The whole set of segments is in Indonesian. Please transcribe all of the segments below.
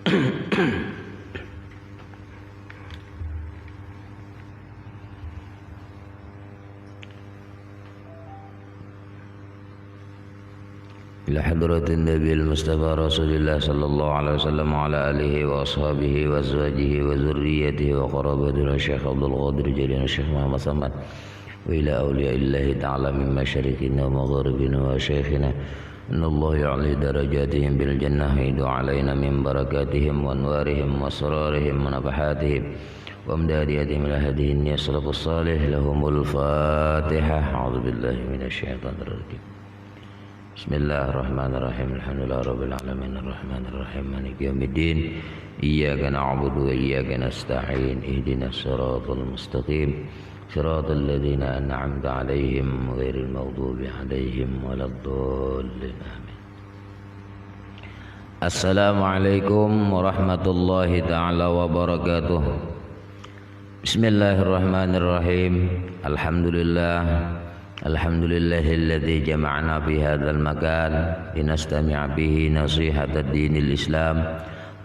إلى حضرة النبي المصطفى رسول الله صلى الله عليه وسلم وعلى آله وأصحابه وأزواجه وذريته وقرابته الشيخ عبد القادر جليل الشيخ محمد صمد وإلى أولياء الله تعالى من مشارقنا ومغاربنا وشيخنا إن الله يعلي درجاتهم بالجنة ويدعو علينا من بركاتهم وأنوارهم وأسرارهم ونفحاتهم وأمداداتهم إلى هذه السلف الصالح لهم الفاتحة. أعوذ بالله من الشيطان الرجيم. بسم الله الرحمن الرحيم. الحمد لله رب العالمين الرحمن الرحيم مالك يوم الدين إياك نعبد وإياك نستعين اهدنا الصراط المستقيم صراط الذين أنعمت عليهم غير المغضوب عليهم ولا الضالين آمين. السلام عليكم ورحمة الله تعالى وبركاته. بسم الله الرحمن الرحيم. الحمد لله الذي جمعنا في هذا المكان لنستمع به نصيحة الدين الإسلام.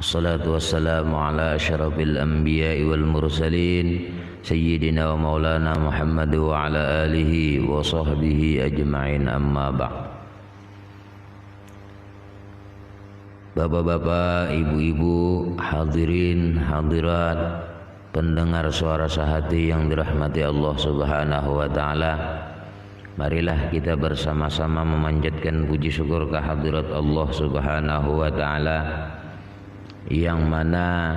والصلاة والسلام على أشرف الأنبياء والمرسلين سيدنا ومولانا محمد وعلى آله وصحبه أجمعين. أما بعد. Bapak-bapak, ibu-ibu, hadirin, hadirat, pendengar suara sehati yang dirahmati Allah Subhanahu wa taala. Marilah kita bersama-sama memanjatkan puji syukur kehadirat Allah Subhanahu wa taala yang mana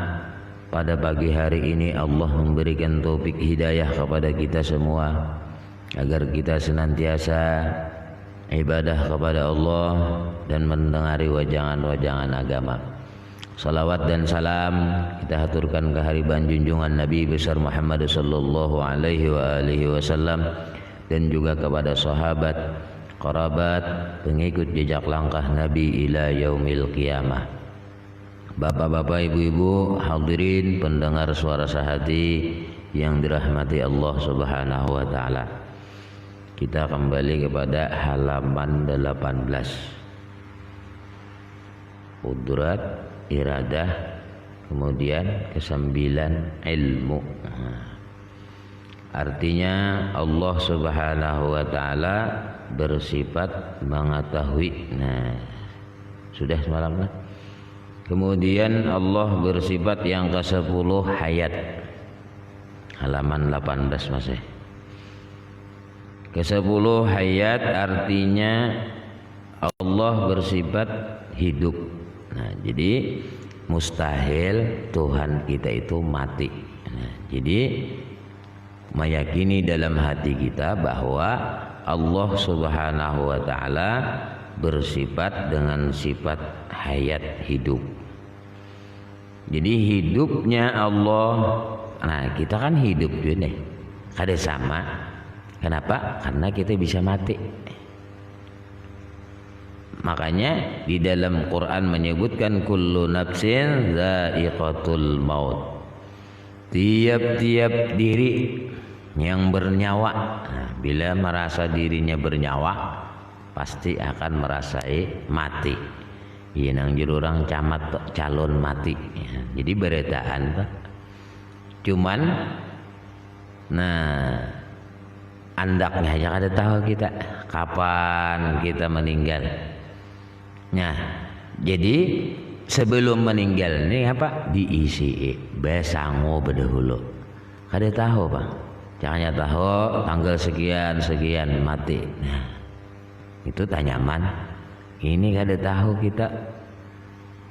pada pagi hari ini Allah memberikan taufik hidayah kepada kita semua agar kita senantiasa ibadah kepada Allah dan mendengari wajangan-wajangan agama. Salawat dan salam kita haturkan ke hariban junjungan Nabi besar Muhammad sallallahu alaihi wasallam dan juga kepada sahabat, kerabat, pengikut jejak langkah Nabi ila yaumil qiyamah. Bapak-bapak, ibu-ibu, hadirin pendengar suara sehati yang dirahmati Allah Subhanahu wa taala. Kita kembali kepada halaman 18. Qudrat, iradah, kemudian kesembilan ilmu. Artinya Allah Subhanahu wa taala bersifat mengetahui. Nah, sudah semalam kan? Kemudian Allah bersifat yang ke-10 hayat. Halaman 18 masih. Ke-10 hayat artinya Allah bersifat hidup. Nah, jadi mustahil Tuhan kita itu mati. Nah, jadi meyakini dalam hati kita bahwa Allah Subhanahu wa taala bersifat dengan sifat hayat, hidup. Jadi hidupnya Allah, nah kita kan hidup juga nih, kada sama. Kenapa? Karena kita bisa mati. Makanya di dalam Quran menyebutkan kullu nafsin dha'iqatul maut. Tiap-tiap diri yang bernyawa, nah, bila merasa dirinya bernyawa pasti akan merasai mati. Iya nang jururang camat calon mati. Ya, jadi beretaan Pak. Cuman nah andaknya aja kada tahu kita kapan kita meninggal. Nah, jadi sebelum meninggal ini apa? Diisi besango berdahulu. Kada tahu Pak. Jangan tahu tanggal sekian mati. Nah, itu tanyaman. Ini kada tahu kita.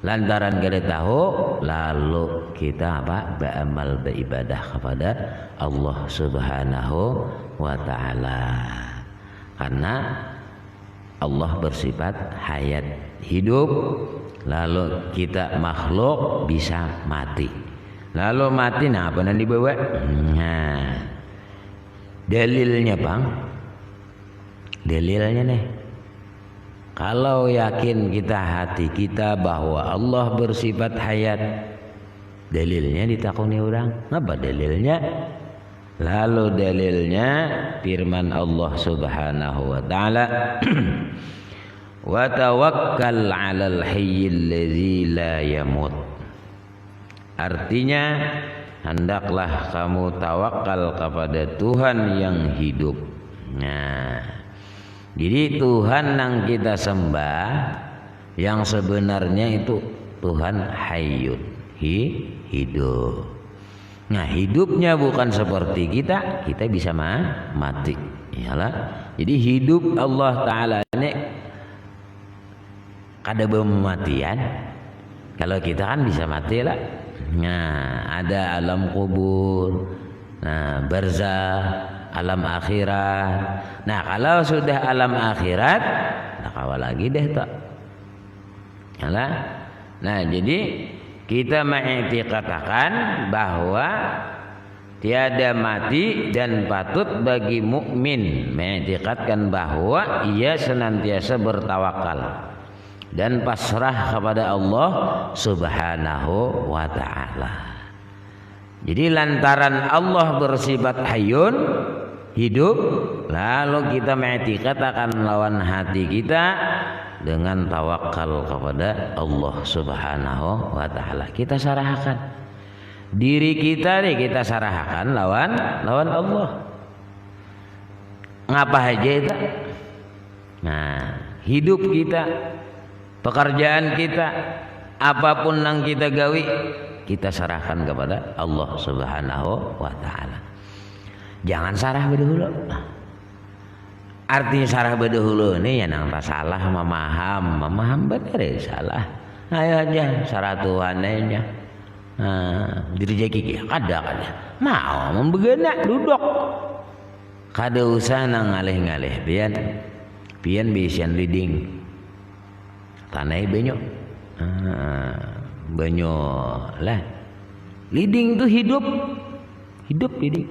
Lantaran kada tahu, lalu kita apa? Beramal beribadah kepada Allah Subhanahu wa taala. Karena Allah bersifat hayat, hidup, lalu kita makhluk bisa mati. Lalu mati nah apa nanti dibawa? Nah, dalilnya Bang. Dalilnya nih. Kalau yakin kita hati kita bahwa Allah bersifat hayat, dalilnya ditakuni orang. Apa dalilnya? Lalu dalilnya firman Allah Subhanahu wa taala, "Wa tawakkal 'alal hayyil ladzi la yamut." Artinya hendaklah kamu tawakal kepada Tuhan yang hidup. Nah, jadi Tuhan yang kita sembah yang sebenarnya itu Tuhan Hayyun, hidup. Nah, hidupnya bukan seperti kita bisa mati. Iyalah. Jadi hidup Allah Ta'ala ini kada bermatian. Kalau kita kan bisa mati lah. Nah, ada alam kubur, nah barzah, alam akhirat. Nah, kalau sudah alam akhirat, tak kawal lagi deh tak. Yalah. Nah, jadi kita mengiktikadkan bahwa tiada mati dan patut bagi mukmin mengiktikadkan bahwa ia senantiasa bertawakal dan pasrah kepada Allah Subhanahu wa ta'ala. Jadi lantaran Allah bersifat hayyun, hidup, lalu kita mengiktikadkan lawan hati kita dengan tawakal kepada Allah Subhanahu wa ta'ala. Kita sarahkan diri kita nih, kita sarahkan lawan Allah. Ngapa aja itu? Nah, hidup kita, pekerjaan kita, apapun yang kita gawi, kita sarahkan kepada Allah Subhanahu wa ta'ala. Jangan sarah berdahulu. Artinya sarah berdahulu ini ya nang salah memaham benar ya salah. Ayo aja sarah Tuhan aja. Nah, direjeki kada mau membegana duduk. Kada usah nang ngalih-ngalih pian bisian leading. Tanai banyak. Banyak lah. Leading itu hidup leading.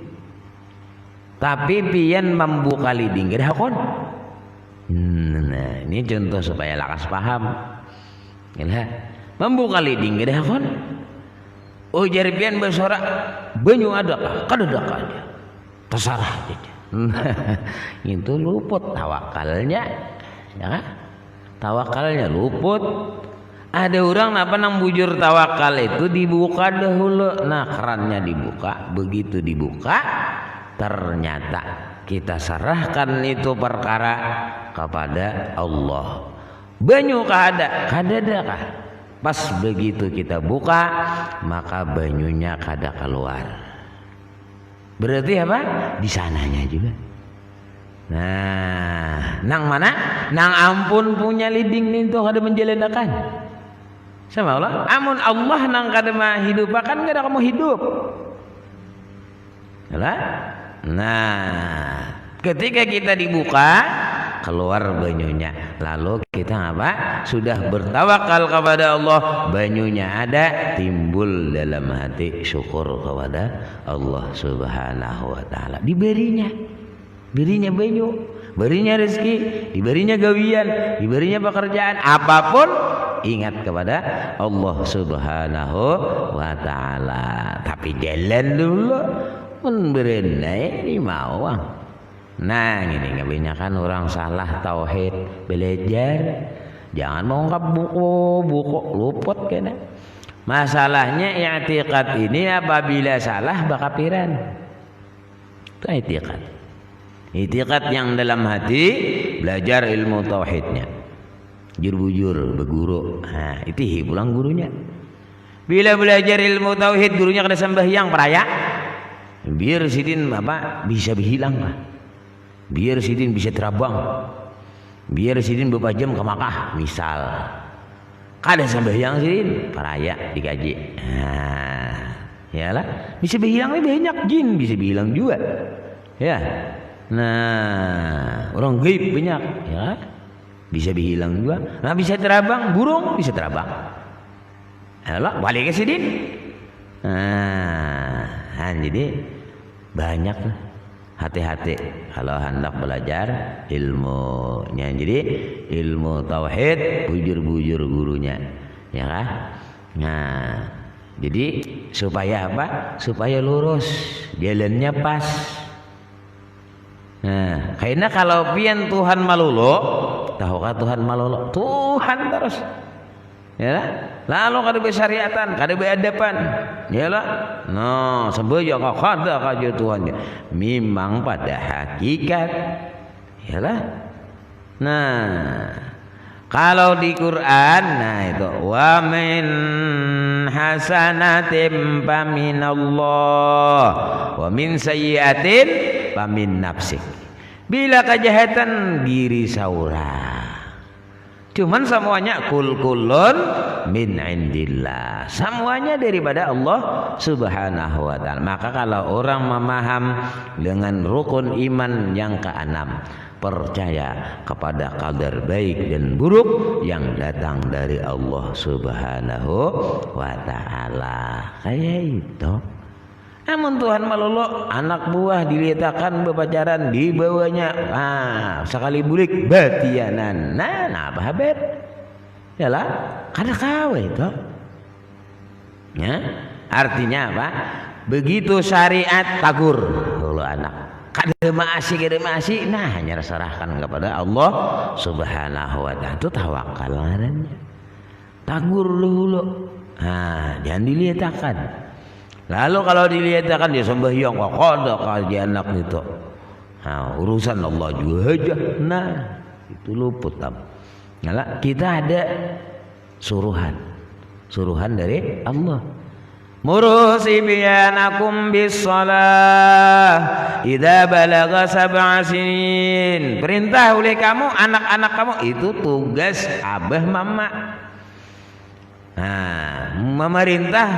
Tapi pian membuka leading kada hakon. Nah, ini contoh supaya lakas paham. Ya, membuka leading kada hakon. Oh, jari pian bersorak banyu ada kah? Kada ada aja. Terserah aja. Itu luput tawakalnya. Ya kan? Tawakalnya luput. Ada orang apa nang bujur tawakal itu dibuka dahulu. Nah, kerannya dibuka. Begitu dibuka, ternyata kita serahkan itu perkara kepada Allah. Banyu kada ada kah? Pas begitu kita buka, maka banyunya kada keluar. Berarti apa? Di sananya juga. Nah, nang mana? Nang ampun punya leading itu kada menjalankan. Sama Allah. Amun Allah nang kada menghidupakan kada kamu hidup. Yalah. Nah, ketika kita dibuka, keluar banyunya. Lalu kita apa? Sudah bertawakal kepada Allah, banyunya ada, timbul dalam hati syukur kepada Allah Subhanahu wa ta'ala. Diberinya banyu, berinya rezeki, diberinya gawian, diberinya pekerjaan, apapun ingat kepada Allah Subhanahu wa ta'ala. Tapi jalan dulu berenai ini mau. Nah, ini kebanyakan orang salah tauhid, belajar jangan mengungkap buku luput kena. Masalahnya i'tiqad ini apabila salah bakapiran. Itu i'tiqad. I'tiqad yang dalam hati, belajar ilmu tauhidnya. Jujur berguru. Nah, itu pulang gurunya. Bila belajar ilmu tauhid gurunya kada sembahyang peraya. Biar sidin apa bisa berhilang lah. Biar sidin bisa terabang. Biar sidin beberapa jam ke Makkah misal. Kada sembahyang sidin peraya dikaji. Nah, yalah bisa berhilang banyak jin bisa berhilang juga. Ya. Nah, orang gaib banyak ya. Bisa berhilang juga. Nah, bisa terabang, burung bisa terabang. Yalah, balik ke sidin. Nah, jadi banyak lah. Hati-hati kalau hendak belajar ilmunya. Jadi ilmu tauhid bujur-bujur gurunya, ya kan? Nah, jadi supaya apa? Supaya lurus, jalannya pas. Nah, karena kalau pian Tuhan malolo, tahukah Tuhan malolo? Tuhan terus. Ya, lalu kada besyariatan, kada beadapan. Yalah. No, semboyo kok kada kajo Tuhan. Memang pada hakikat. Yalah. Nah, kalau di Quran, nah itu wa min hasanatin faminallah wa min sayyiatin famin nafsik. Bila kejahatan diri saudara. Cuman semuanya kulun min indillah. Semuanya daripada Allah Subhanahu wa taala. Maka kalau orang memaham dengan rukun iman yang keenam, percaya kepada qadar baik dan buruk yang datang dari Allah Subhanahu wa taala. Kayak itu. Namun Tuhan malolo anak buah diletakkan bepacaran di bawahnya. Sekali bulik batianan. Nah apa haber? Yalah, kada kawe itu. Ya, artinya apa? Begitu syariat tagur kalau anak. Kada maasi. Nah, hanya serahkan kepada Allah Subhanahu wa taala. Itu tawakal ngarannya. Tagur dulu. Jangan dilihatkan. Lalu kalau dilihatkan dia sembahyang kok kada kaji anak itu. Urusan Allah juga aja. Nah, itu luput tam. Yalah, kita ada suruhan dari Allah. Muru sibyanakum bis-shalah idza balagha sab'a sinin. Perintah oleh kamu anak-anak kamu, itu tugas abah mama. Memerintah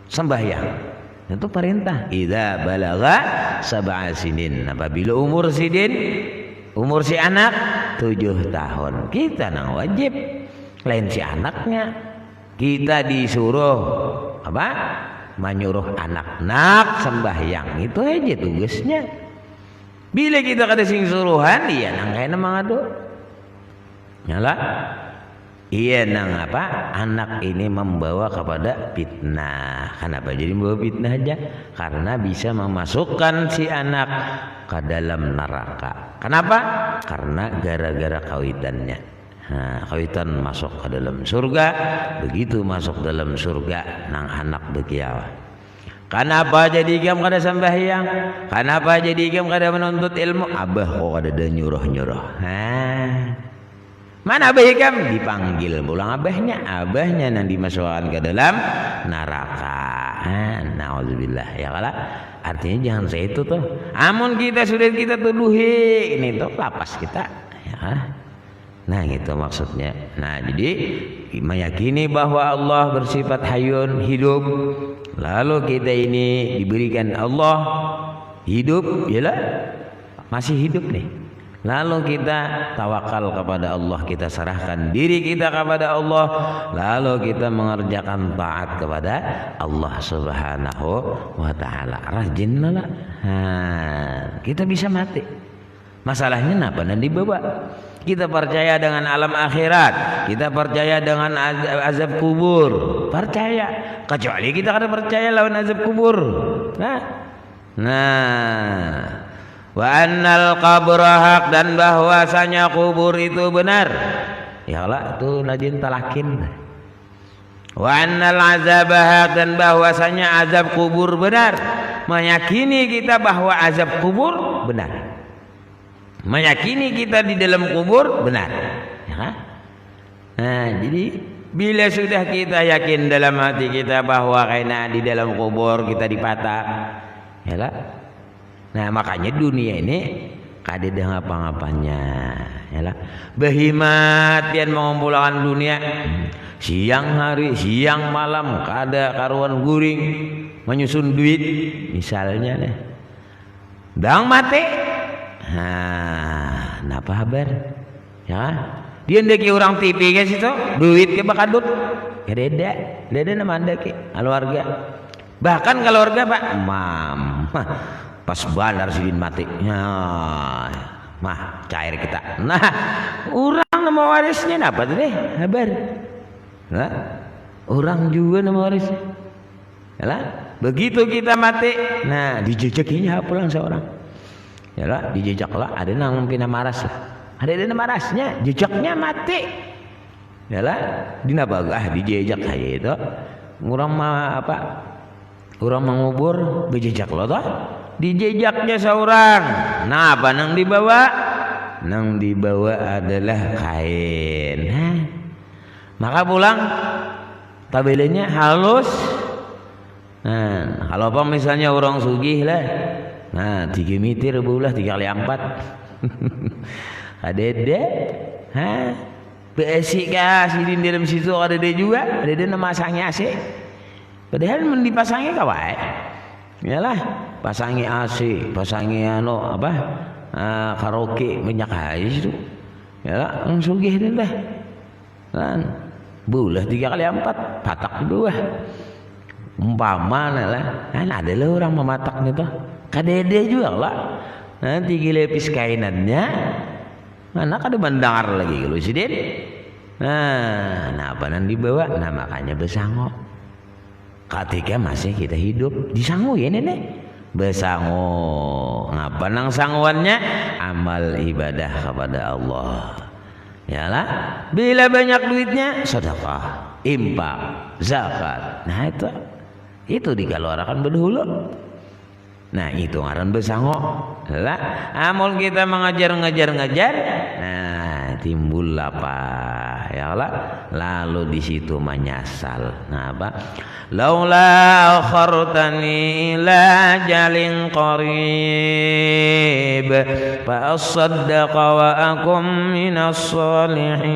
sembahyang. Itu perintah. Idza balagha sab'a sinin. Apabila umur si anak 7 tahun, kita nang wajib. Lain si anaknya. Kita disuruh apa? Menyuruh anak-anak sembahyang. Itu aja tugasnya. Bila kita kada sing suruhan, iya nang kaya mangado. Nyala. Iya nang apa? Anak ini membawa kepada fitnah. Kenapa jadi membawa fitnah aja? Karena bisa memasukkan si anak ke dalam neraka. Kenapa? Karena gara-gara kawitannya. Kawitan masuk ke dalam surga. Begitu masuk dalam surga nang anak begiawa. Kenapa jadi kamu kada sembahyang? Kenapa jadi kamu kada menuntut ilmu? Abah kok kada nyuruh-nyuruh. Mana abah kamu? Dipanggil pulang abahnya nang dimasukkan ke dalam neraka. Nauzubillah ya kala. Artinya jangan saya itu tuh. Amun kita sudah kita tuduhi ini tuh lapas kita ya. Nah gitu maksudnya. Nah jadi meyakini bahwa Allah bersifat hayyun, hidup. Lalu kita ini diberikan Allah hidup, yalah masih hidup nih. Lalu kita tawakal kepada Allah, kita serahkan diri kita kepada Allah, lalu kita mengerjakan taat kepada Allah Subhanahu wa taala. Rajinlah. Kita bisa mati. Masalahnya napa dan dibawa? Kita percaya dengan alam akhirat, kita percaya dengan azab kubur, percaya. Kecuali kita kada percaya lawan azab kubur. Nah. Wa annal qabra haq, dan bahwasanya kubur itu benar. Ya Allah, itu najin talakin. Wa annal azab haq, dan bahwasanya azab kubur benar. Meyakini kita bahwa azab kubur benar. Meyakini kita di dalam kubur benar. Ya. Nah, jadi bila sudah kita yakin dalam hati kita bahwa kena di dalam kubur kita dipatak, ya lah. Nah makanya dunia ini kada ada ngapa-ngapanya, ya lah. Behimat yang mengumpulkan dunia siang hari, siang malam, kada karuan guring menyusun duit misalnya deh. Dang mati. Napa kabar? Ya, dia ndeki orang TV guys itu, duit ke bakadut. Ya deda nama anda ke keluarga. Bahkan keluarga Pak, pas bandar sidin mati. Mah cair kita. Nah, orang nama warisnya napa tuh deh? Kabar. Nah, orang juga nama warisnya. Yalah, begitu kita mati, nah dijejekinya pulang seorang. Yalah, dijejak lah, ada nang pina maras lah. Ada marasnya, jejaknya mati. yalah dina bagah dijejak haye itu urang mah apa urang mangubur bejejak lo toh dijejaknya seorang nah apa nang dibawa adalah kain maka pulang tabelenya halus. Nah, kalau apa misalnya orang sugih lah, nah 3 meter bulah 3 kali 4. Adede, besi kasih di dalam situ adede juga, adede nama pasangnya AC. Padahal dipasangnya kawai, yalah pasangi AC, pasangi karaoke minyak air itu, yalah orang sugih dah, kan bulah 3 kali 4, patak 2. Umpama lah ada orang mematak nih tuh kadede juga lah nanti gilepis kainannya mana kada mendengar lagi kalau sidin nah apa nan dibawa nah makanya besango ketika masih kita hidup disangu ya nenek besango ngapa nang sanguannya amal ibadah kepada Allah yalah bila banyak duitnya sedekah infak zakat nah itu dikeluarkan berdahulu. Nah itu ngaran besango lah amal kita mengajar nah timbul apa ya Allah lalu di situ menyasal nah apa laula akhartani ila jalin qarib fa asaddaqa wa akum minas salihin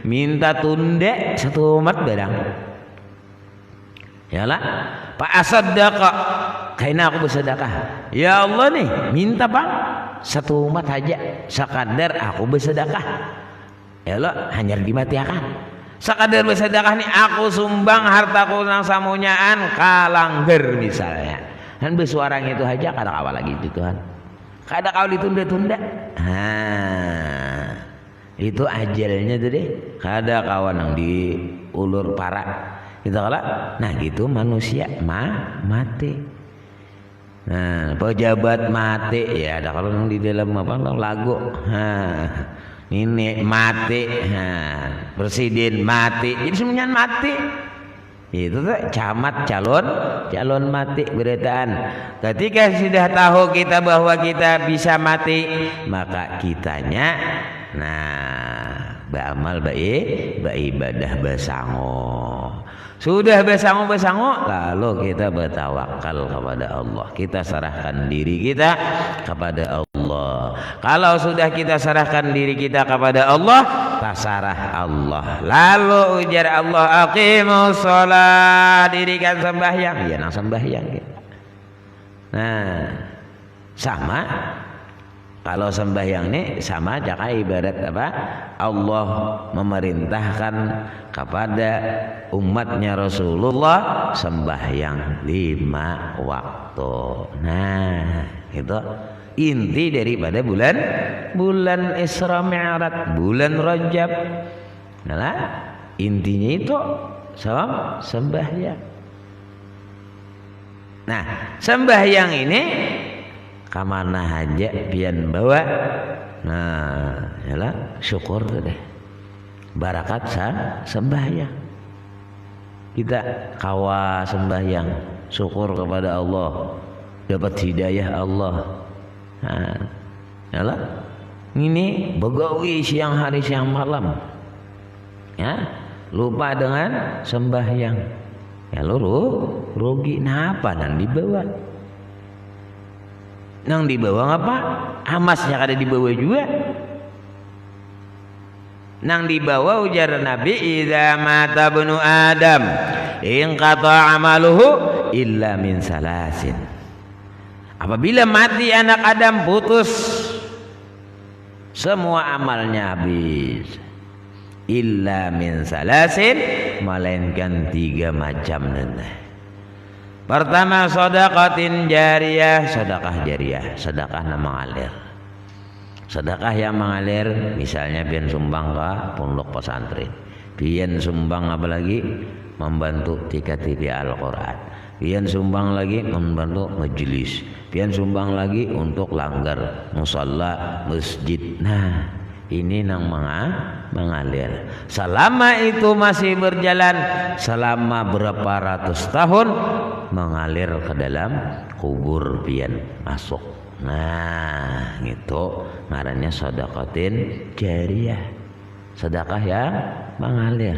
minta tunda 1 umat barang yalah Pak asaddaqa kaina aku bersedekah ya Allah nih minta Bang 1 umat aja sakadar aku bersedekah yalah hanya dimatiakan sakadar bersedekah nih aku sumbang hartaku nang samunyaan kalangger misalnya dan bersuarang itu aja kada kawal lagi itu Tuhan kada kawal ditunda-tunda itu ajalnya tuh deh kada kawan yang diulur para kita kalah nah gitu manusia mati nah pejabat mati ya ada kalau yang di dalam apa lagu ini mati presiden mati jadi semuanya mati itu tuh camat calon mati beritaan ketika sudah tahu kita bahwa kita bisa mati maka kitanya nah beramal baik ibadah besango sudah besango lalu kita bertawakal kepada Allah kita serahkan diri kita kepada Allah kalau sudah kita serahkan diri kita kepada Allah tasarah Allah lalu ujar Allah aqimus shalah dirikan sembahyang ya nang sembahyang nah sama kalau sembahyang ini sama jaka ibarat apa Allah memerintahkan kepada umatnya Rasulullah sembahyang 5 waktu nah itu inti daripada bulan Isra Mi'raj bulan Rajab nah intinya itu sembahyang nah sembahyang ini kamana aja pian bawa nah yalah syukur deh barakat sembahyang kita kawa sembahyang syukur kepada Allah dapat hidayah Allah nah yalah ini begawi siang hari siang malam ya lupa dengan sembahyang ya lu rugi napa nan dibawa nang dibawa apa amasnya kada dibawa juga nang dibawa ujar Nabi idza mata ibnu adam in qata amaluhu illa min salasin apabila mati anak Adam putus semua amalnya habis illa min salasin melainkan 3 macam pertama sedekatin jariyah sedekah yang mengalir sedekah yang mengalir misalnya pian sumbang ke pondok pesantren pian sumbang apalagi membantu TV Al-Quran pian sumbang lagi membantu majelis pian sumbang lagi untuk langgar musalla masjid nah ini nang mengalir. Selama itu masih berjalan, selama berapa ratus tahun mengalir ke dalam kubur pian masuk. Nah, gitu ngarannya sedekatin jariyah. Sedekah yang mengalir.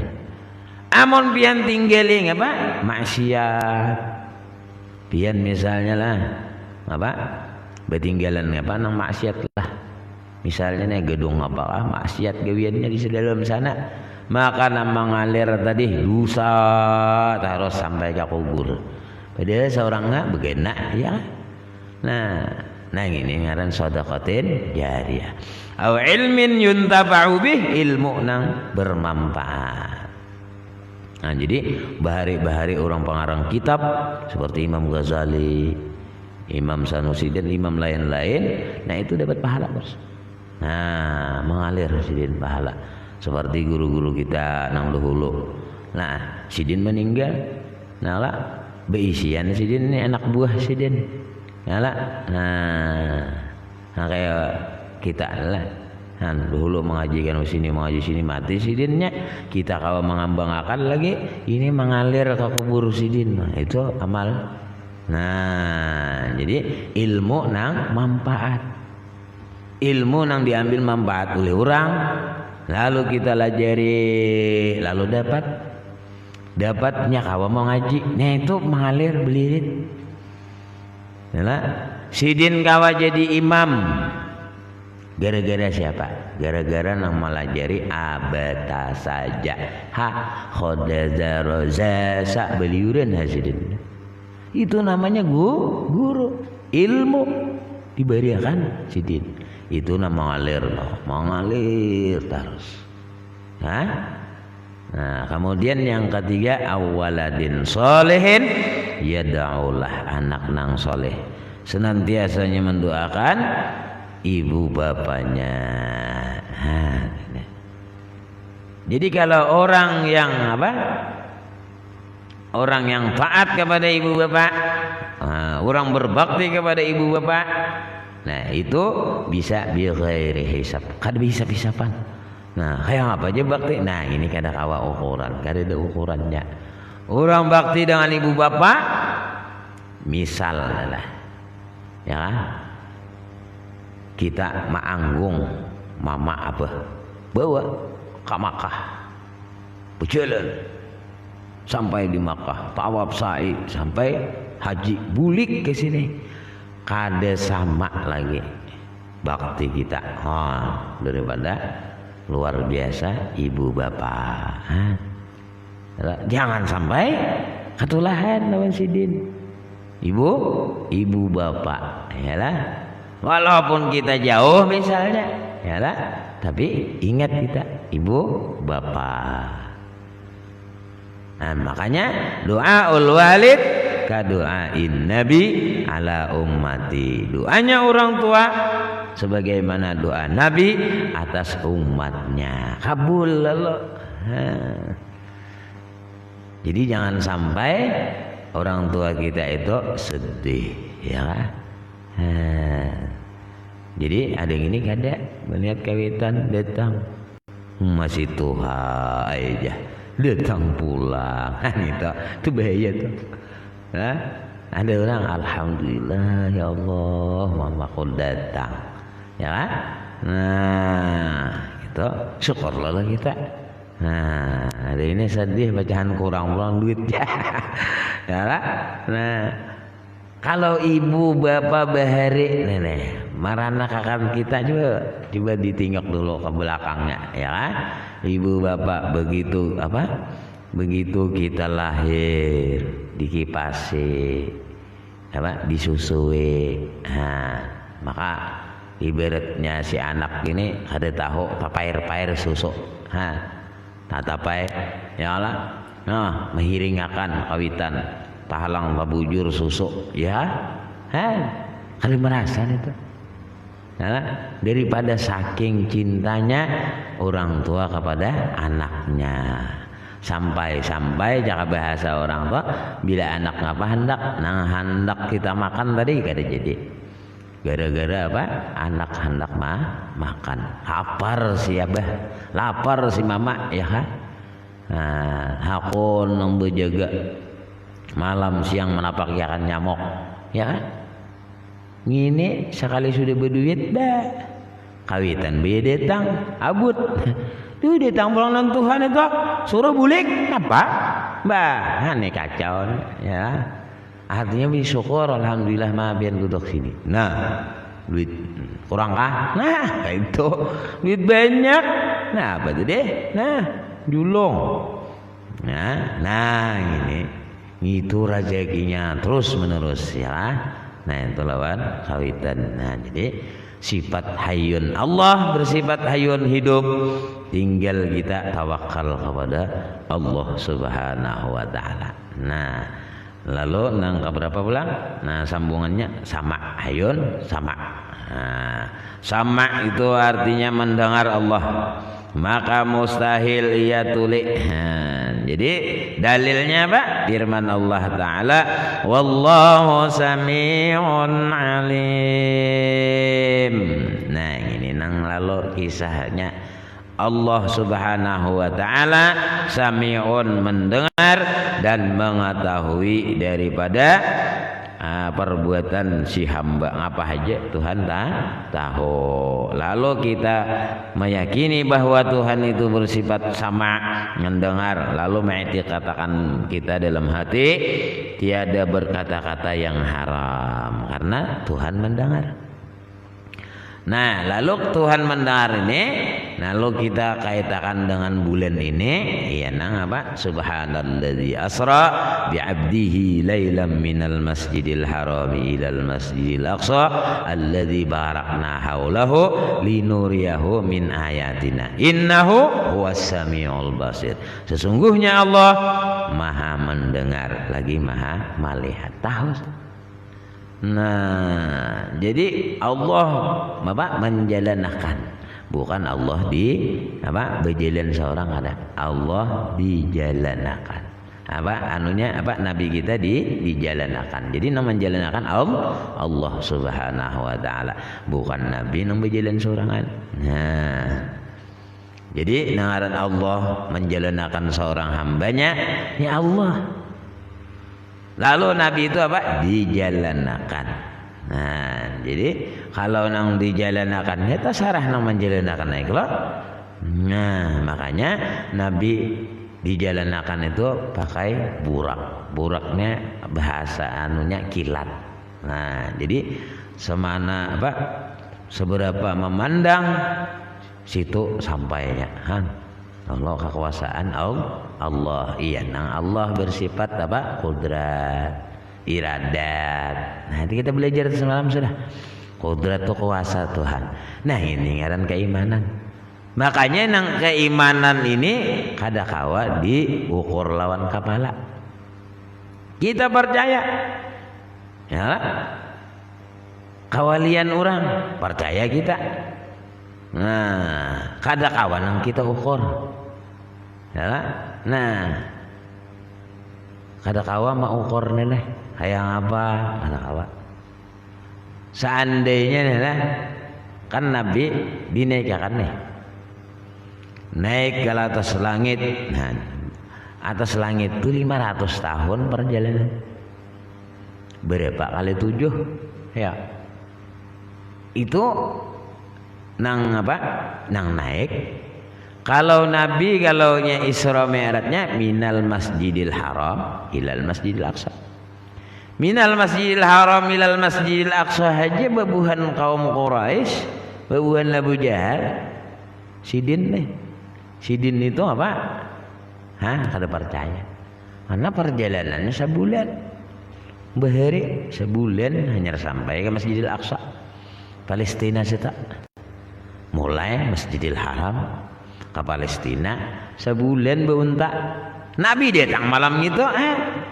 Amun pian tinggaling apa? Maksiat. Pian misalnya lah apa? Betinggalan apa nang maksiat lah. Misalnya nih gedung apa maksiat gawiannya di dalam sana, maka nama mengalir tadi dosa terus sampai ke kubur. Padahal seorang nggak begena ya. Nah ini ngaran sedekatin jariyah. Au ilmin yuntafa'u bih, ilmu nang bermanfaat. Nah jadi bahari-bahari orang pengarang kitab seperti Imam Ghazali, Imam Sanusi dan imam lain-lain, nah itu dapat pahala bos. Nah mengalir sidin pahala seperti guru-guru kita nang dahulu. Nah sidin meninggal, nah lah beisian sidin ini anak buah sidin, nah lah, nah kayak kita lah. Nah dahulu mengajikan sini mengaji sini mati sidinnya, kita kalau mengambangkan lagi ini mengalir ke kubur sidin, nah, itu amal. Nah jadi ilmu nang manfaat, ilmu nang diambil manfaat oleh orang, lalu kita lajari, lalu dapatnya kawan mau ngaji, nah itu mengalir belirit. Nah sidin kawa jadi imam gara-gara siapa? Gara-gara nang melajari abata saja khodaza roza beliuran hasidin. Itu namanya guru, ilmu diberikan sidin. Itu nama mengalir terus. Nah, kemudian yang ketiga awaladin solehin yad'ulah, anak nang soleh senantiasanya mendoakan ibu bapaknya. Jadi kalau orang yang orang yang taat kepada ibu bapak, orang berbakti kepada ibu bapak, nah itu bisa bighairi hisab, kada bisa hisaban. Nah kayak apa aja bakti, nah ini kada kawa ukuran, kada ada ukurannya. Orang bakti dengan ibu bapak, misal lah, ya kan? Kita maanggung mama apa, bawa ke Makkah, berjalan sampai di Makkah, tawaf sa'i sampai haji, bulik ke sini, kada sama lagi bakti kita daripada luar biasa ibu bapak. Jangan sampai ketulahan lawan sidin ibu bapak, ya lah. Walaupun kita jauh misalnya, ya lah, tapi ingat kita ibu bapak. Nah, makanya doaul walid ka doain nabi ala ummati. Doanya orang tua sebagaimana doa nabi atas umatnya. Kabul Allah. Jadi jangan sampai orang tua kita itu sedih, ya kan? Jadi ada yang ini kada melihat kawitan datang masih Tuhan aja. Datang pulang, itu bahaya tuh. Ada orang alhamdulillah ya Allah mama kau datang, ya kan? Nah itu syukurlah kita. Nah ada ini sedih bacaan kurang duitnya, ya kan? Nah kalau ibu bapak bahari nenek marana kakak kita coba ditingok dulu ke belakangnya, ya kan? Ibu bapak begitu kita lahir dikipasi disusui, maka ibaratnya si anak ini ada tahu papair susu, tatapai ya Allah, menghiringakan kawitan tahalang babujur susu, ya kali merasa itu. Daripada saking cintanya orang tua kepada anaknya, sampai jaka bahasa orang tua bila anak ngapa hendak kita makan tadi kada jadi. Gara-gara apa? Anak hendak makan. Lapar si abah, lapar si mama, ya kan? Nah, hakun nang bejaga malam siang menapakkan nyamuk, ya kan? Ngini sekali sudah berduit dah, kawitan biaya datang abut. Tuh datang pulang nang Tuhan itu suruh bulik apa? Bah, ini kacau ya. Artinya bersyukur alhamdulillah mah biar duduk sini. Nah, duit kurang kah? Nah, itu duit banyak. Nah, apa tuh deh? Nah, julung. Nah ini itu rezekinya terus menerus ya. Nah, itu lawan kawitan. Nah, jadi sifat hayyun, Allah bersifat hayyun hidup, tinggal kita tawakal kepada Allah Subhanahu wa taala. Nah, lalu nang berapa pulang? Nah, sambungannya sama, hayyun sama. Nah, sama itu artinya mendengar Allah, maka mustahil ia tulik. Nah, jadi dalilnya apa? Firman Allah Ta'ala, wallahu sami'un alim. Nah, ini nang lalu kisahnya Allah Subhanahu wa taala sami'un, mendengar dan mengetahui daripada perbuatan si hamba, apa aja Tuhan tahu. Lalu kita meyakini bahwa Tuhan itu bersifat sama, mendengar, lalu mengiktikadkan kita dalam hati tiada berkata-kata yang haram karena Tuhan mendengar. Nah, lalu Tuhan mendengar ini, lalu kita kaitkan dengan bulan ini, ya nang apa? Subhanalladzi asra bi 'abdihi lailam minal masjidil harami ilal masjidil aqsa alladzi barakna haulahu linuriyahu min ayatina innahu huwas samiul basir. Sesungguhnya Allah Maha mendengar lagi Maha melihat. Tahu? Nah, jadi Allah Bapak menjalankan, bukan Allah di apa berjalan seorang ada. Allah dijalankan. Apa anunya apa nabi kita dijalankan. Jadi nama menjalankan Allah Subhanahu wa taala, bukan nabi yang berjalan seorangan. Nah, jadi ngaran Allah menjalankan seorang hambanya ya Allah. Lalu Nabi itu apa? Dijalankan. Nah, jadi kalau nang dijalankan, kita sarah nang menjalankan naik loh. Nah, makanya Nabi dijalankan itu pakai burak. Buraknya bahasa anunya kilat. Nah, jadi semana apa? Seberapa memandang situ sampainya. Allah kekuasaan Allah, iya nang Allah bersifat apa? Kudrat, iradat. Nah, itu kita belajar semalam sudah. Kudrat itu kuasa Tuhan. Nah, ini ngaran keimanan. Makanya nang keimanan ini kada kawa diukur lawan kepala. Kita percaya, ya, kawalian orang percaya kita. Nah, kada kawan yang kita ukur, ya. Nah, kada kawan mau ukur nenek, hayang apa, kada kawan. Seandainya nenek, kan Nabi dinaikkan nih, naik ke atas langit. Nah, atas langit itu 500 tahun perjalanan. Berapa kali 7? Ya, itu nang apa? Nang naik. Kalau Nabi kalaunya Isra Mi'rajnya minal Masjidil Haram ilal Masjidil Aqsa. Minal Masjidil Haram ilal Masjidil Aqsa aja babuhan kaum Quraisy, babuhan Abu Jahal, Sidin nih. Sidin itu apa? Kada percaya. Karena perjalanannya sebulan. Bahari sebulan hanya sampai ke Masjidil Aqsa. Palestina sita. Mulai Masjidil Haram ke Palestina sebulan beunta. Nabi datang malam itu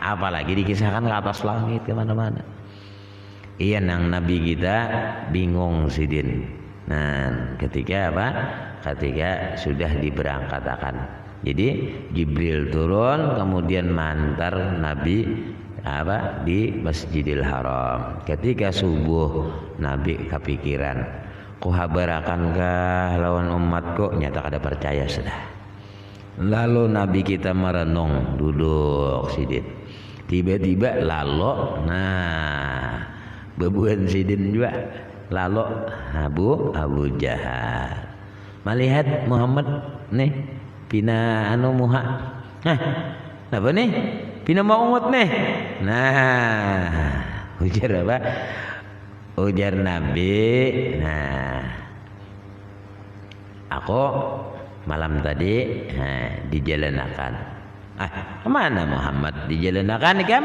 apalagi dikisahkan ke atas langit kemana-mana. Iya nang Nabi kita bingung Sidin. Nah, ketika apa? Ketika sudah diberangkatkan. Jadi Jibril turun kemudian mantar Nabi di Masjidil Haram. Ketika subuh Nabi kepikiran, ku habarakankah lawan umatku, nyata kada percaya sudah. Lalu Nabi kita merenung, duduk sidin. Tiba-tiba lalu, nah bebuan sidin juga lalu Abu Jahal melihat Muhammad nih pina muha. Nah, apa nih? Pina mau umat nih. Nah, ujar apa? Ujar Nabi. Nah, aku malam tadi dijalanakan. Kemana Muhammad dijalanakan kan?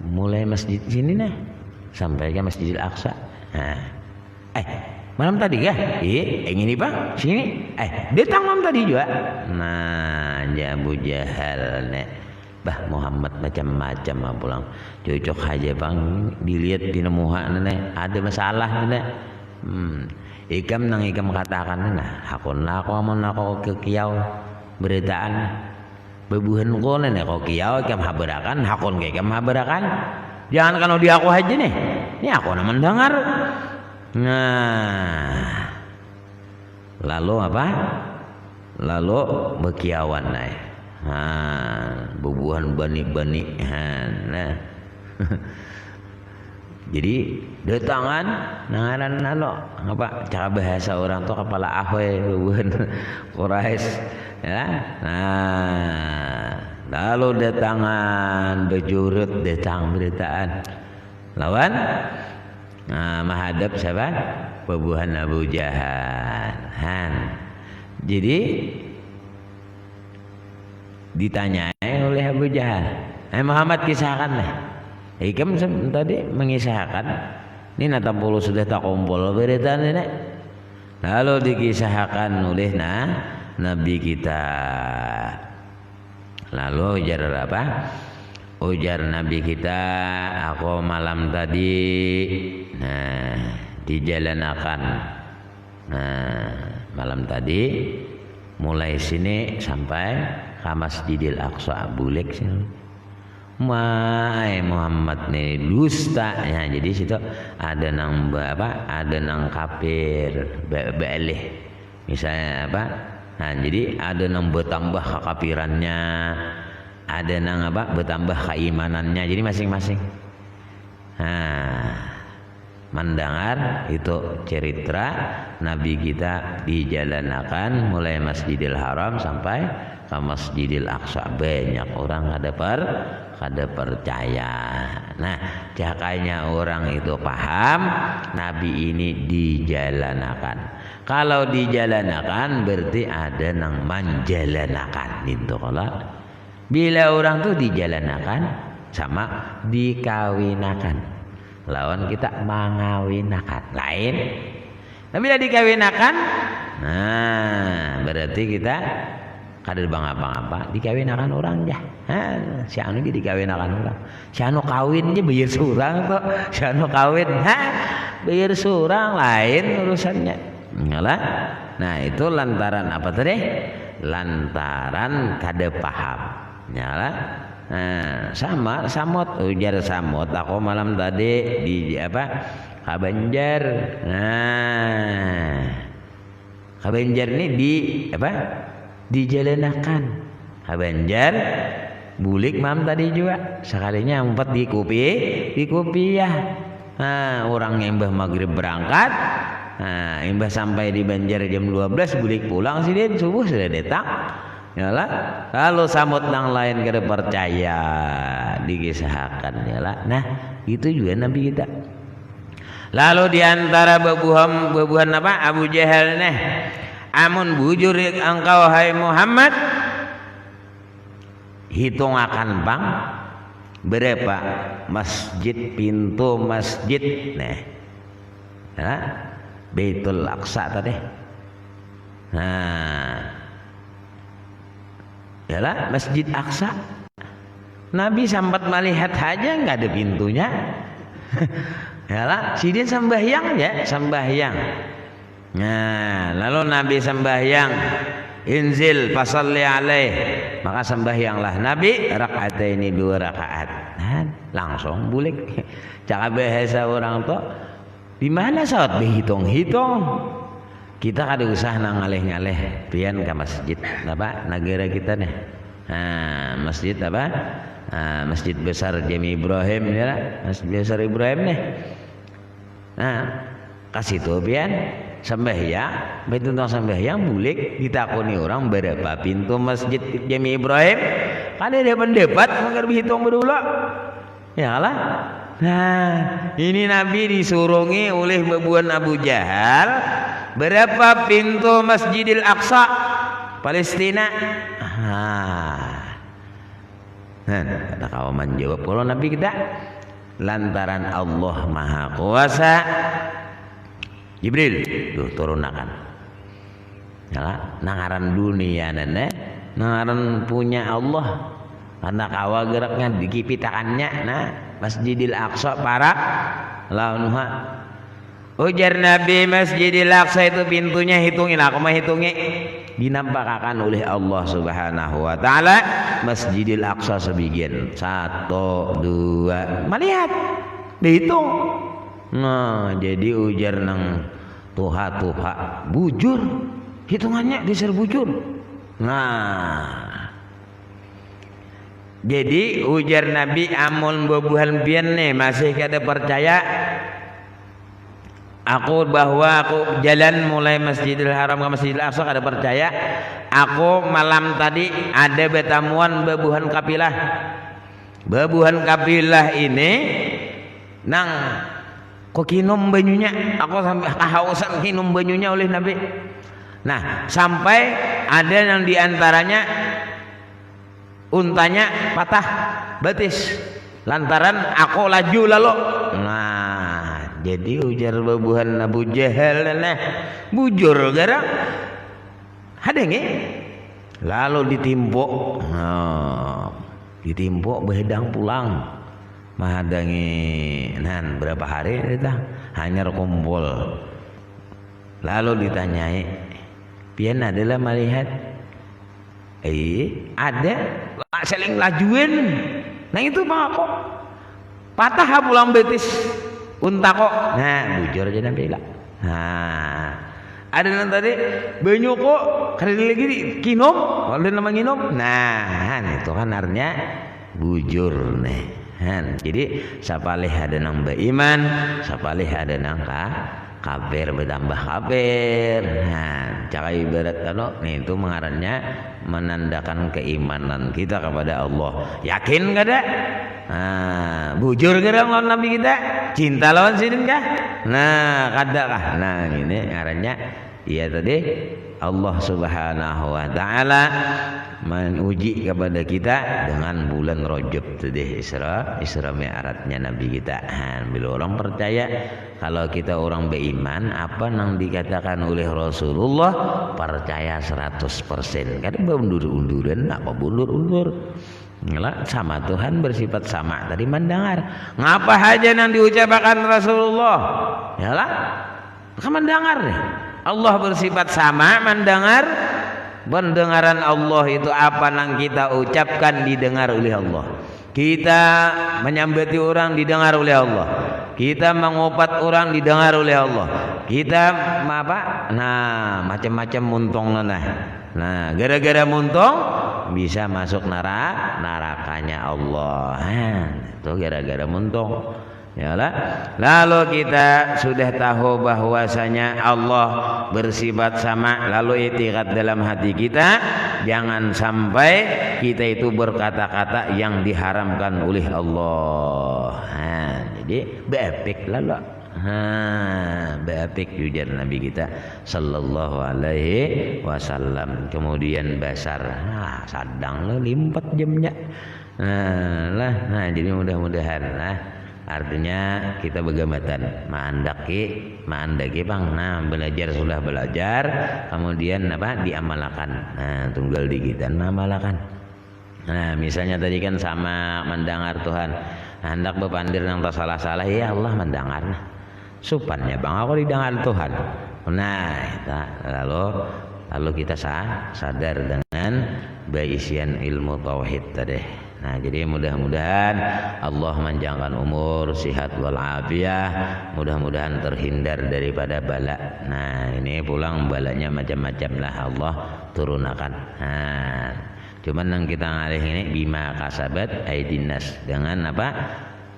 Mulai masjid sini nih sampai ke Masjidil Aqsa. Malam tadi ya? Ini Pak, sini. Datang malam tadi juga. Nah, Abu Jahal nih. Bah Muhammad macam-macam pulang. Cocok aja Bang, dilihat pinemuha nih. Ada masalah nih. Ikam katakan nah, hakun aku amun aku ke kiau beritaan. Bebuhan ko nih kok kiau ikam habarakan, hakun ke ikam habarakan. Jangan kalau di aku aja nih. Ini aku naman dengar. Nah, lalu apa? Lalu bekiawan naik. Bubuhan bani-bani. Nah, jadi datangan nangaran lalu apa? Cara bahasa orang tuh kepala ahoy bubuhan Quraisy. Ya. Nah, lalu datangan bejurut datang beritaan lawan. Nah, menghadap siapa? Bubuhan Abu Jahal. Jadi ditanyai oleh Abu Jahal, Muhammad kisahkan lah. Ikam tadi mengisahkan, ini nata puluh sudah tak kumpul berita ini. Lalu dikisahkan oleh Nabi kita. Lalu ujar apa? Ujar Nabi kita, aku malam tadi dijalanakan. Malam tadi mulai sini sampai ke Masjidil Aqsa bulik sini. Muhammad nih dusta ya, jadi situ ada nang apa? Ada nang kafir balik. Misalnya apa? Nah, jadi ada nang bertambah kekafirannya. Ada nang apa? Bertambah keimanannya. Jadi masing-masing. Mendengar itu cerita Nabi kita dijalanakan mulai Masjidil Haram sampai ke Masjidil Aqsa. Banyak orang kada percaya. Nah, jakanya orang itu paham Nabi ini dijalanakan. Kalau dijalanakan berarti ada nang manjalanakan itu. Kalau bila orang tuh dijalanakan sama dikawinakan. Lawan kita mengawinakan lain. Tapi bila dikawinakan, nah berarti kita kada bang-apa dikawinakan orang jah. Si anu dikawinakan orang. Si anu kawin je bayar surang kok. Si anu kawin, bayar surang lain urusannya. Ngalah. Nah itu lantaran apa tadi? Lantaran kada paham. Ngalah. Nah, sama samot ujar samot aku malam tadi di apa Kabanjar. Nah, Kabanjar ini di apa dijalanakan Kabanjar bulik malam tadi juga sekalinya empat di kopi ya. Nah, orang yang maghrib berangkat, nah imbah sampai di Banjar jam 12 bulik pulang sih dia subuh sudah datang. Yalah, kalau samut nang lain kada percaya dikisahkan yalah. Nah, itu juga Nabi kita. Lalu diantara bebuhan apa? Abu Jahal nih. Amun bujur engkau hai Muhammad, hitung akan bang berapa masjid pintu masjid nih. Ya, Baitul Aqsa tadi. Nah, yalah Masjid Aqsa. Nabi sempat melihat aja nggak ada pintunya. Yalah, sidin sembahyang ya, sembahyang. Nah, lalu Nabi sembahyang, inzil fasalli alaih. maka sembahyanglah Nabi rakaataini 2 rakaat. Nah, langsung bulik. Cara bahasa orang tuh di mana saat dihitung-hitung. Kita kada usah ngaleh-ngaleh pian ke masjid apa negara kita nih. Nah, masjid apa? Masjid besar Jami Ibrahim ya, Masjid besar Ibrahim nih. Nah, kasih tuh pian sembahyang, betul sembahyang bulik ditakoni orang berapa pintu Masjid Jami Ibrahim. Kan ada pendapat menggar dihitung berdua. Ya lah. Nah, ini Nabi disurungi oleh babuan Abu Jahal berapa pintu Masjidil Aqsa Palestina. Nah, kata kawan menjawab kalau Nabi kita lantaran Allah Maha Kuasa Jibril tuh turunakan. Ya, nangaran dunia nene, nangaran punya Allah. Anak awal geraknya dikipitakannya, nah Masjidil Aqsa para launha. Ujar Nabi Masjidil Aqsa itu pintunya hitungin, aku mah hitungi. Dinampakkan oleh Allah Subhanahu wa taala Masjidil Aqsa sebagian 1 2 melihat dihitung. Nah, jadi ujar nang tuha bujur hitungannya diser bujur. Nah, jadi ujar Nabi amul bobuhan pian nih masih kada percaya aku bahwa aku jalan mulai Masjidil Haram ke Masjidil Aqsa kada percaya. Aku malam tadi ada betamuan babuhan kapilah. Babuhan kapilah ini nang kok kinum banyunya, aku sampai kehausan kinum banyunya oleh Nabi. Nah, sampai ada yang diantaranya untanya patah betis lantaran aku laju lalu. Nah, jadi ujar babuhan Abu Jahal nah bujur gara hadengi lalu ditimpuk. Ditimpuk behedang pulang mahadangi nan berapa hari kita hanya kumpul. Lalu ditanyai pian adalah melihat ada seling lajuin. Nah itu bang aku patah pulang betis unta kok. Nah bujur aja Nabi lah. Nah ada yang tadi banyu kok kali lagi kinom kalau nama nginom. Nah itu kan artinya bujur nih. Jadi sapalih ada nang beriman, sapalih ada nang kafir bertambah kafir. Nah, cara ibarat kalau nih itu mengarannya menandakan keimanan kita kepada Allah. Yakin kada? Nah, bujur kada lawan Nabi kita? Cinta lawan sidin kah? Nah, kada kah? Nah, ini ngarannya iya tadi Allah Subhanahu wa taala menguji kepada kita dengan bulan Rajab tadi Isra Mi'rajnya Nabi kita. Bila orang percaya kalau kita orang beriman apa yang dikatakan oleh Rasulullah percaya 100%. Kan undur-unduran apa undur-undur. Nggak sama Tuhan bersifat sama tadi mendengar. Ngapa aja yang diucapkan Rasulullah? Yalah, kan mendengar nih. Allah bersifat sama mendengar. Pendengaran Allah itu apa yang kita ucapkan didengar oleh Allah. Kita menyambati orang didengar oleh Allah. Kita mengobat orang didengar oleh Allah. Kita apa? Nah, macam-macam muntong nah, gara-gara muntong bisa masuk nerakanya Allah. Itu gara-gara muntong. Yalah. Lalu kita sudah tahu bahwasanya Allah bersifat sama, lalu i'tiqad dalam hati kita jangan sampai kita itu berkata-kata yang diharamkan oleh Allah. Jadi beepik lalu. Beepik ujar Nabi kita sallallahu alaihi wasallam. Kemudian basar. Sadang lo 4 jamnya. Nah, jadi mudah-mudahan artinya kita begamatan mandaki bang. Nah belajar sudah belajar kemudian apa diamalkan. Nah tunggal di kita amalkan. Nah misalnya tadi kan sama mendengar Tuhan hendak bepandir yang tak salah-salah ya Allah mendengar supannya bang aku didengar Tuhan. Nah lalu kita sadar dengan baisian ilmu tauhid tadi. Nah, jadi mudah-mudahan Allah manjangkan umur, sihat walafiat, mudah-mudahan terhindar daripada bala. Nah, ini pulang balanya macam-macam lah Allah turunkan. Nah, cuman yang kita ngalih ini bima kasabat aidinas, dengan apa?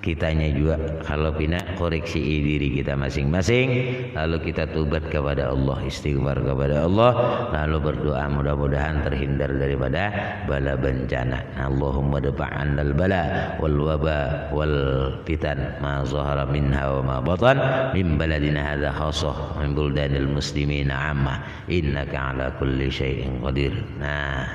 Kitanya juga kalau bina koreksi diri kita masing-masing, lalu kita tobat kepada Allah, istighfar kepada Allah, lalu berdoa mudah-mudahan terhindar daripada bala bencana. Allahumma dafa'an al-bala wal waba wal fitan ma zahara minha wa ma batan min baladina hadza khassah min buldanil muslimina amma innaka ala kulli syai'in qadir. Nah,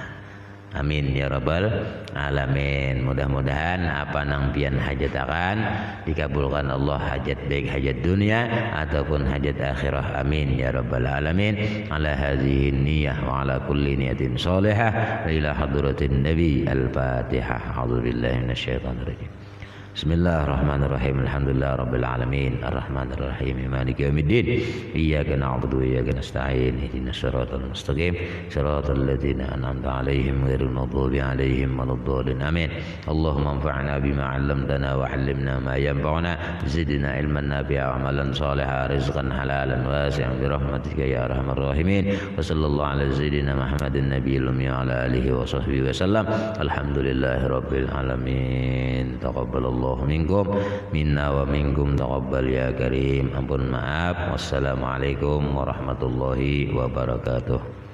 amin ya rabbal alamin. Mudah-mudahan apa nang pian hajatakan dikabulkan Allah, hajat baik hajat dunia ataupun hajat akhirah. Amin ya rabbal alamin. Ala hadhihi niyyah wa ala kulli niyatin salihah ila hadratin nabi. Al-Fatihah. A'udzubillahi minasyaitonir rajim. Bismillahirrahmanirrahim. Alhamdulillah rabbil alamin. Arrahmanir rahim. Maliki yaumiddin. Iyyaka na'budu wa iyyaka nasta'in. Ihdinas siratal mustaqim. Siratal ladzina an'amta 'alaihim ghairil maghdubi 'alaihim waladdallin. Amin. Allahumma anfa'na bima 'allamtana wa 'allimna ma yanfa'una. Zidna ilman nafi'a wa 'amalan shalihan, rizqan halalan wasi'an bi rahmatika ya arhamar rahimin. Wa sallallahu ala sayyidina Muhammadin nabiyil ummi wa ala alihi wa sahbihi wa sallam. Alhamdulillahi rabbil alamin. Taqabbalallahu minkum minna wa minkum taqabbal ya karim. Ampun maaf. Wassalamualaikum warahmatullahi wabarakatuh.